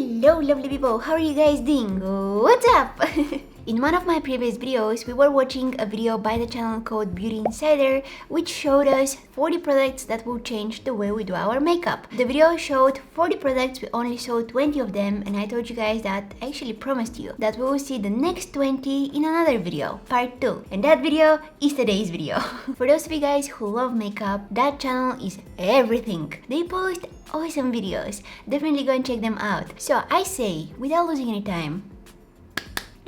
Hello lovely people, how are you guys doing? What's up? In one of my previous videos, we were watching a video by the channel called Beauty Insider, which showed us 40 products that will change the way we do our makeup. The video showed 40 products, we only saw 20 of them, and I told you guys that I actually promised you that we will see the next 20 in another video, part 2. And that video is today's video. For those of you guys who love makeup, that channel is everything. They post awesome videos. Definitely go and check them out. So I say, without losing any time,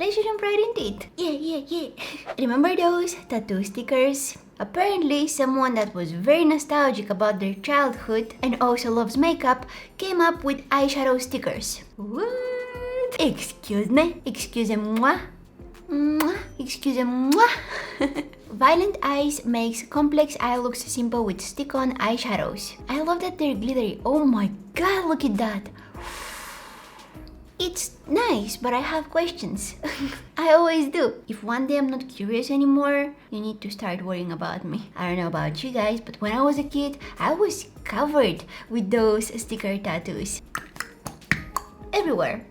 let's jump right into it. Yeah. Remember those tattoo stickers? Apparently, someone that was very nostalgic about their childhood and also loves makeup came up with eyeshadow stickers. What? Excuse me? Excusez-moi? Excusez-moi? Violent Eyes makes complex eye looks simple with stick-on eyeshadows. I love that they're glittery. Oh my god, look at that. It's nice, but I have questions. I always do. If one day I'm not curious anymore, you need to start worrying about me. I don't know about you guys, but when I was a kid, I was covered with those sticker tattoos. Everywhere.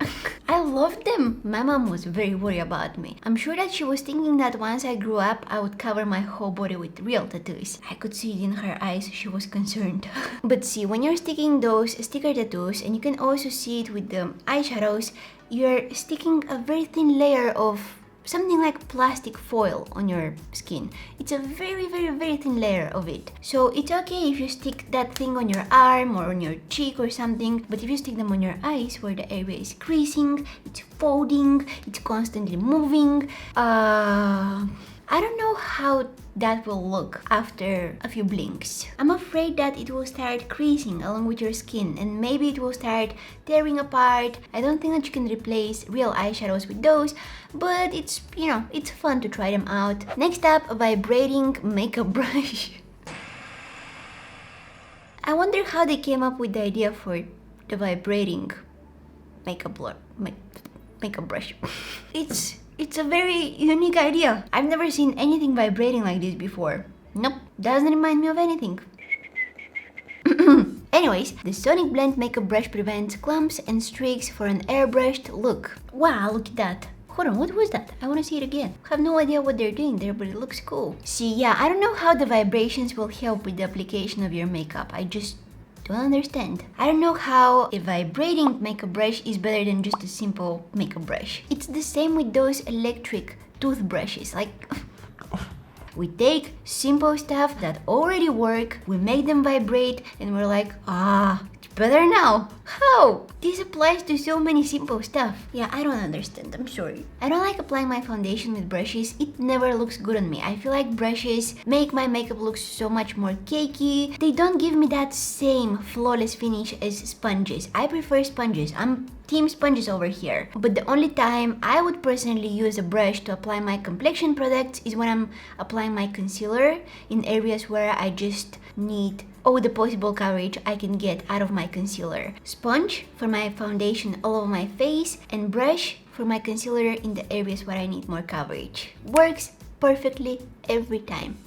I loved them. My mom was very worried about me. I'm sure that she was thinking that once I grew up, I would cover my whole body with real tattoos. I could see it in her eyes, she was concerned. But see, when you're sticking those sticker tattoos, and you can also see it with the eyeshadows, you're sticking a very thin layer of something like plastic foil on your skin. It's a very thin layer of it. So it's okay if you stick that thing on your arm or on your cheek or something, but if you stick them on your eyes where the area is creasing, it's folding, it's constantly moving, I don't know how that will look after a few blinks. I'm afraid that it will start creasing along with your skin and maybe it will start tearing apart. I don't think that you can replace real eyeshadows with those, but it's, you know, it's fun to try them out. Next up, a vibrating makeup brush. I wonder how they came up with the idea for the vibrating makeup brush. It's a very unique idea. I've never seen anything vibrating like this before. Nope, doesn't remind me of anything. Anyways, the Sonic Blend makeup brush prevents clumps and streaks for an airbrushed look. Wow, look at that. Hold on, what was that? I want to see it again. I have no idea what they're doing there, but it looks cool. See, yeah, I don't know how the vibrations will help with the application of your makeup. I just don't understand. I don't know how a vibrating makeup brush is better than just a simple makeup brush. It's the same with those electric toothbrushes. Like, we take simple stuff that already work, we make them vibrate, and we're like, it's better now. How? This applies to so many simple stuff. Yeah, I don't understand, I'm sorry. I don't like applying my foundation with brushes. It never looks good on me. I feel like brushes make my makeup look so much more cakey. They don't give me that same flawless finish as sponges. I prefer sponges. I'm team sponges over here. But the only time I would personally use a brush to apply my complexion products is when I'm applying my concealer in areas where I just need all the possible coverage I can get out of my concealer. Sponge for my foundation all over my face, and brush for my concealer in the areas where I need more coverage. Works perfectly every time.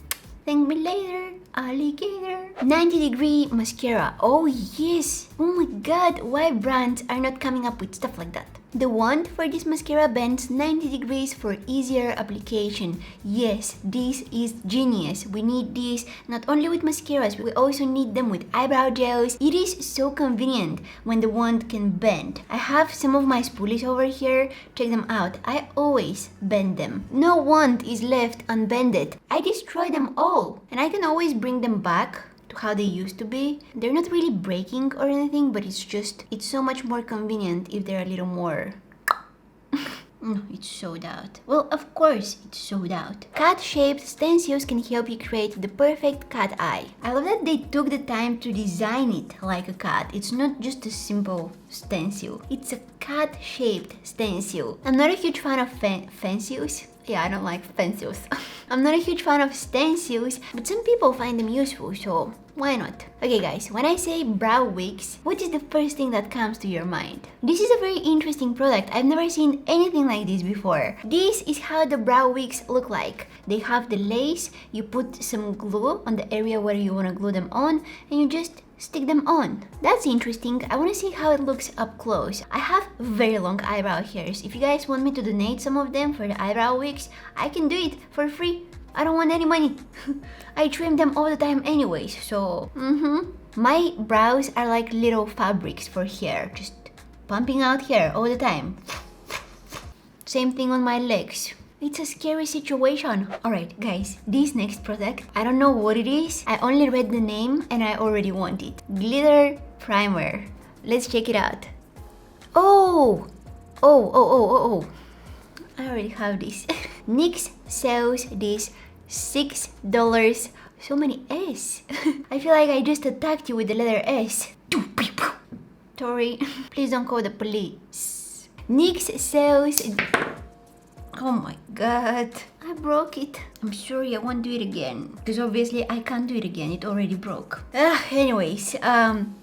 Thank me later, alligator. 90-degree mascara. Oh yes! Oh my god, why brands are not coming up with stuff like that? The wand for this mascara bends 90 degrees for easier application. Yes, this is genius. We need this not only with mascaras, we also need them with eyebrow gels. It is so convenient when the wand can bend. I have some of my spoolies over here. Check them out. I always bend them. No wand is left unbended. I destroy them all. And I can always bring them back to how they used to be. They're not really breaking or anything, but it's so much more convenient if they're a little more... No, it's sold out. Well, of course it's sold out. Cat-shaped stencils can help you create the perfect cat eye. I love that they took the time to design it like a cat. It's not just a simple stencil. It's a cat-shaped stencil. I'm not a huge fan of stencils. Yeah, I don't like stencils. I'm not a huge fan of stencils, but some people find them useful, so why not? Okay guys, when I say brow wigs, what is the first thing that comes to your mind? This is a very interesting product. I've never seen anything like this before. This is how the brow wigs look like. They have the lace, you put some glue on the area where you want to glue them on, and you just stick them on. That's interesting. I want to see how it looks up close. I have very long eyebrow hairs. If you guys want me to donate some of them for the eyebrow wigs, I can do it for free. I don't want any money. I trim them all the time anyways, so... My brows are like little fabrics for hair, just pumping out hair all the time. Same thing on my legs. It's a scary situation. Alright guys, this next product, I don't know what it is. I only read the name and I already want it. Glitter primer. Let's check it out. Oh! I already have this. NYX sells this $6. So many S. I feel like I just attacked you with the letter S. Sorry. Please don't call the police. NYX sells... Oh my god. I broke it. I'm sorry, I won't do it again. Because obviously I can't do it again. It already broke. Anyways,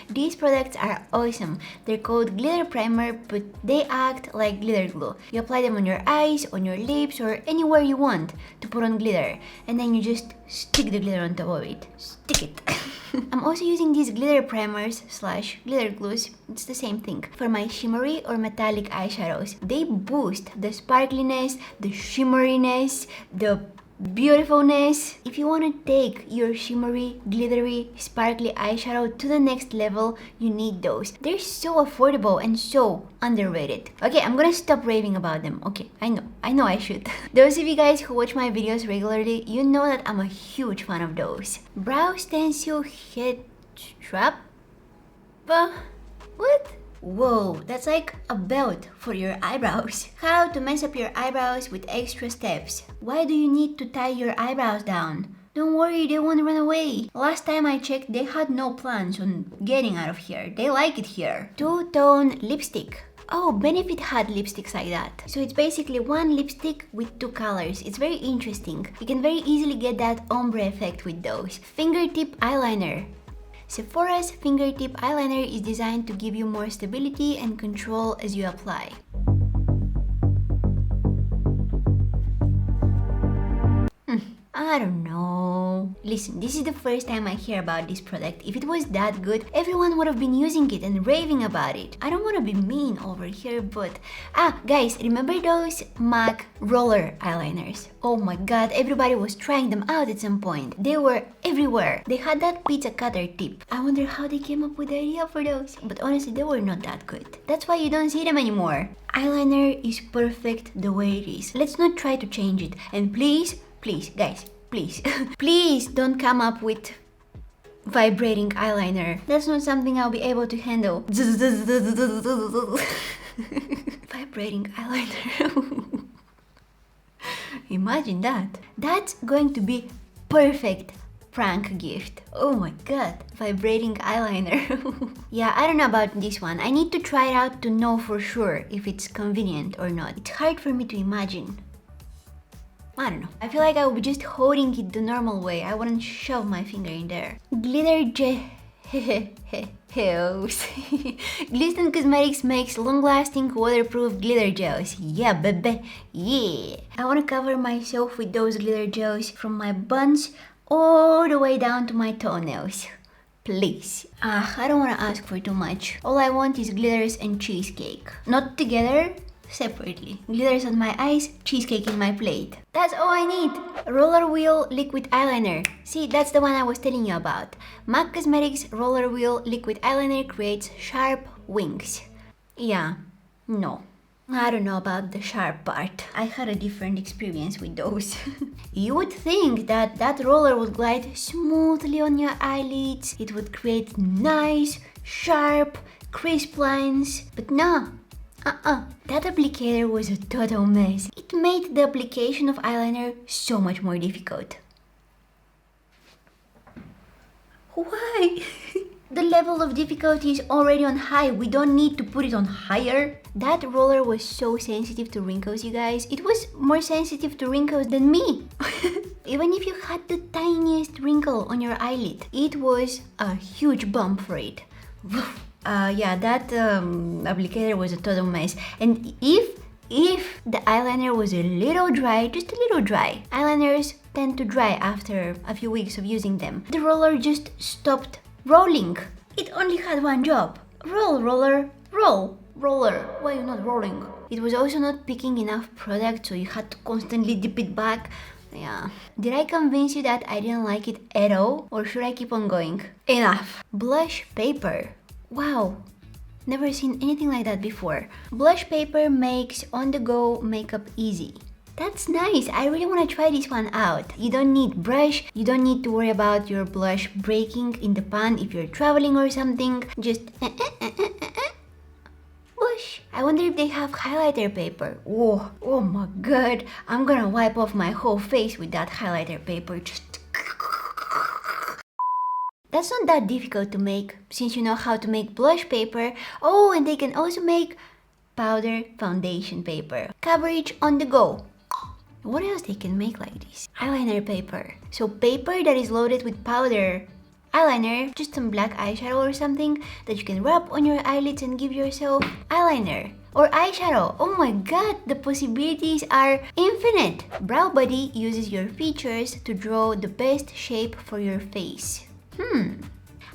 these products are awesome. They're called glitter primer, but they act like glitter glue. You apply them on your eyes, on your lips, or anywhere you want to put on glitter. And then you just stick the glitter on top of it. Stick it. I'm also using these glitter primers / glitter glues, it's the same thing, for my shimmery or metallic eyeshadows. They boost the sparkliness, the shimmeriness, the beautifulness. If you want to take your shimmery, glittery, sparkly eyeshadow to the next level, you need those. They're so affordable and so underrated. Okay, I'm gonna stop raving about them. Okay, I know I should. Those of you guys who watch my videos regularly, you know that I'm a huge fan of those. Brow stencil head strap? What? Whoa, that's like a belt for your eyebrows. How to mess up your eyebrows with extra steps. Why do you need to tie your eyebrows down? Don't worry, they won't run away. Last time I checked, they had no plans on getting out of here. They like it here. Two-tone lipstick. Oh, Benefit had lipsticks like that. So it's basically one lipstick with two colors. It's very interesting. You can very easily get that ombre effect with those. Fingertip eyeliner. Sephora's fingertip eyeliner is designed to give you more stability and control as you apply. I don't know. Listen, this is the first time I hear about this product. If it was that good, everyone would have been using it and raving about it. I don't want to be mean over here, but... guys, remember those MAC roller eyeliners? Oh my god, everybody was trying them out at some point. They were everywhere. They had that pizza cutter tip. I wonder how they came up with the idea for those. But honestly, they were not that good. That's why you don't see them anymore. Eyeliner is perfect the way it is. Let's not try to change it. And please, guys, please, please don't come up with vibrating eyeliner. That's not something I'll be able to handle. Vibrating eyeliner. Imagine that. That's going to be perfect prank gift. Oh my god, vibrating eyeliner. Yeah, I don't know about this one. I need to try it out to know for sure if it's convenient or not. It's hard for me to imagine. I don't know. I feel like I would be just holding it the normal way. I wouldn't shove my finger in there. Glitter gels. Glisten Cosmetics makes long-lasting waterproof glitter gels. Yeah, baby. Yeah. I want to cover myself with those glitter gels from my buns all the way down to my toenails. Please. I don't want to ask for too much. All I want is glitters and cheesecake. Not together. Separately. Glitters on my eyes, cheesecake in my plate. That's all I need! Roller Wheel Liquid Eyeliner. See, that's the one I was telling you about. MAC Cosmetics Roller Wheel Liquid Eyeliner creates sharp wings. Yeah, no. I don't know about the sharp part. I had a different experience with those. You would think that that roller would glide smoothly on your eyelids. It would create nice, sharp, crisp lines. But no. That applicator was a total mess. It made the application of eyeliner so much more difficult. Why? The level of difficulty is already on high. We don't need to put it on higher. That roller was so sensitive to wrinkles, you guys. It was more sensitive to wrinkles than me. Even if you had the tiniest wrinkle on your eyelid, it was a huge bump for it. Yeah, that applicator was a total mess. And if the eyeliner was a little dry, just a little dry, eyeliners tend to dry after a few weeks of using them, the roller just stopped rolling. It only had one job. Roll, roller, roll, roller. Why are you not rolling? It was also not picking enough product, so you had to constantly dip it back. Yeah. Did I convince you that I didn't like it at all? Or should I keep on going? Enough. Blush paper. Wow. Never seen anything like that before. Blush paper makes on-the-go makeup easy. That's nice. I really want to try this one out. You don't need brush. You don't need to worry about your blush breaking in the pan if you're traveling or something. Just Whoosh. I wonder if they have highlighter paper. Oh my god. I'm gonna wipe off my whole face with that highlighter paper. Just That's not that difficult to make since you know how to make blush paper. Oh, and they can also make powder foundation paper. Coverage on the go. What else they can make like this? Eyeliner paper. So paper that is loaded with powder eyeliner, just some black eyeshadow or something that you can rub on your eyelids and give yourself eyeliner. Or eyeshadow. Oh my god, the possibilities are infinite. Brow Buddy uses your features to draw the best shape for your face.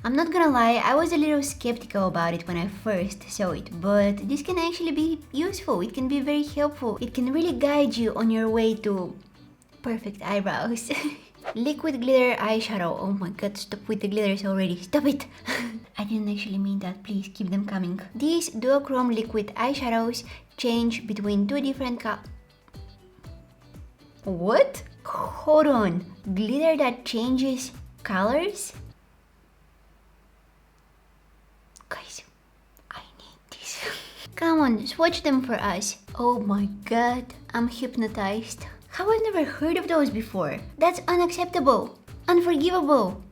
I'm not gonna lie, I was a little skeptical about it when I first saw it, but this can actually be useful. It can be very helpful. It can really guide you on your way to perfect eyebrows. Liquid glitter eyeshadow. Oh my god, stop with the glitters already. Stop it! I didn't actually mean that. Please keep them coming. These duochrome liquid eyeshadows change between two different What? Hold on. Glitter that changes colors? Guys, I need this. Come on, swatch them for us. Oh my god, I'm hypnotized. How I've never heard of those before? That's unacceptable, unforgivable,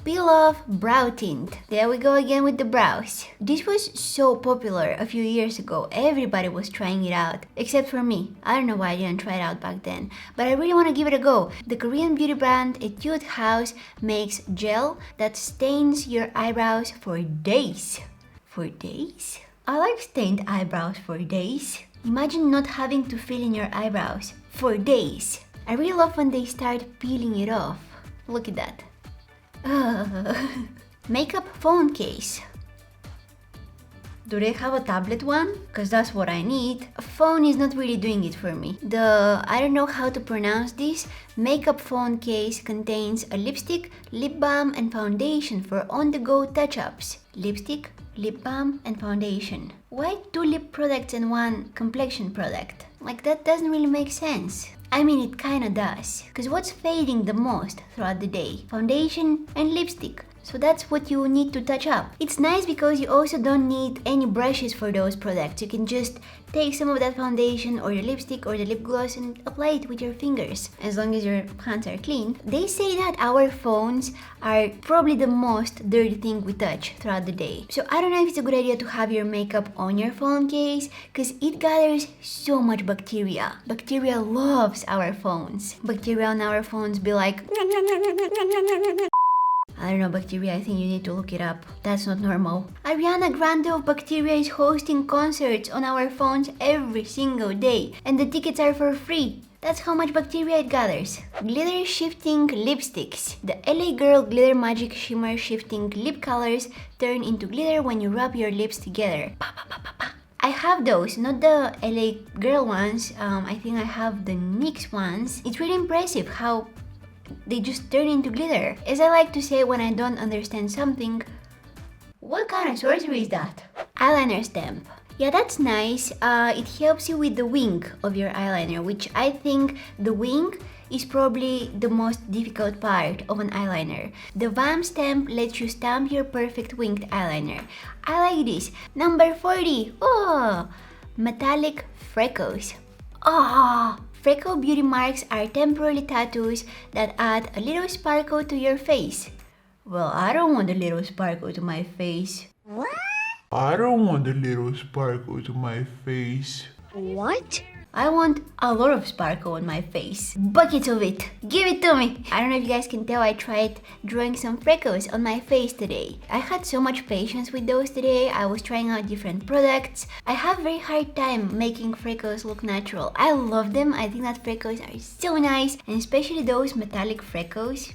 Peel off brow tint. There we go again with the brows. This was so popular a few years ago. Everybody was trying it out, except for me. I don't know why I didn't try it out back then, but I really want to give it a go. The Korean beauty brand Etude House makes gel that stains your eyebrows for days. For days? I like stained eyebrows for days. Imagine not having to fill in your eyebrows for days. I really love when they start peeling it off. Look at that. Makeup phone case. Do they have a tablet one? Cause that's what I need. A phone is not really doing it for me. I don't know how to pronounce this. Makeup phone case contains a lipstick, lip balm and foundation for on-the-go touch-ups. Lipstick, lip balm and foundation. Why 2 lip products and 1 complexion product? Like that doesn't really make sense. I mean, it kinda does. Cause what's fading the most throughout the day? Foundation and lipstick. So that's what you need to touch up. It's nice because you also don't need any brushes for those products. You can just take some of that foundation or the lipstick or the lip gloss and apply it with your fingers, as long as your hands are clean. They say that our phones are probably the most dirty thing we touch throughout the day. So I don't know if it's a good idea to have your makeup on your phone case, because it gathers so much bacteria. Bacteria loves our phones. Bacteria on our phones be like... I don't know, bacteria, I think you need to look it up. That's not normal. Ariana Grande of Bacteria is hosting concerts on our phones every single day, and the tickets are for free. That's how much bacteria it gathers. Glitter shifting lipsticks. The LA Girl Glitter Magic Shimmer Shifting Lip Colors turn into glitter when you rub your lips together. Pa, pa, pa, pa, pa. I have those, not the LA Girl ones. I think I have the NYX ones. It's really impressive how they just turn into glitter. As I like to say when I don't understand something, what kind of sorcery is that? Eyeliner stamp. Yeah, that's nice. It helps you with the wing of your eyeliner, which I think the wing is probably the most difficult part of an eyeliner. The VAM stamp lets you stamp your perfect winged eyeliner. I like this. Number 40. Oh, metallic freckles. Ah. Freckle beauty marks are temporary tattoos that add a little sparkle to your face. Well, I don't want a little sparkle to my face. What? I don't want a little sparkle to my face. What? I want a lot of sparkle on my face. Buckets of it. Give it to me. I don't know if you guys can tell, I tried drawing some freckles on my face today. I had so much patience with those today. I was trying out different products. I have a very hard time making freckles look natural. I love them. I think that freckles are so nice, and especially those metallic freckles.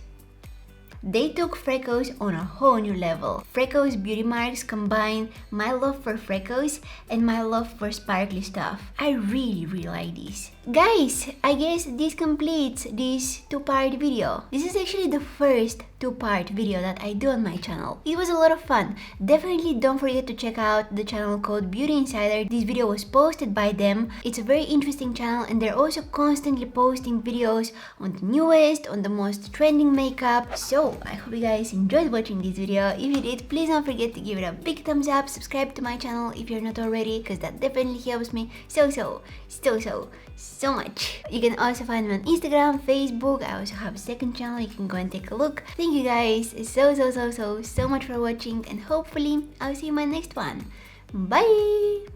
They took freckles on a whole new level. Freckles beauty marks combine my love for freckles and my love for sparkly stuff. I really like this. Guys, I guess this completes this two-part video. This is actually the first two-part video that I do on my channel. It was a lot of fun. Definitely don't forget to check out the channel called Beauty Insider. This video was posted by them. It's a very interesting channel and they're also constantly posting videos on the newest, on the most trending makeup. So I hope you guys enjoyed watching this video. If you did, please don't forget to give it a big thumbs up, subscribe to my channel if you're not already, because that definitely helps me so much. You can also find me on Instagram, Facebook. I also have a second channel, you can go and take a look. Thank you guys so much for watching, and hopefully I'll see you in my next one. Bye.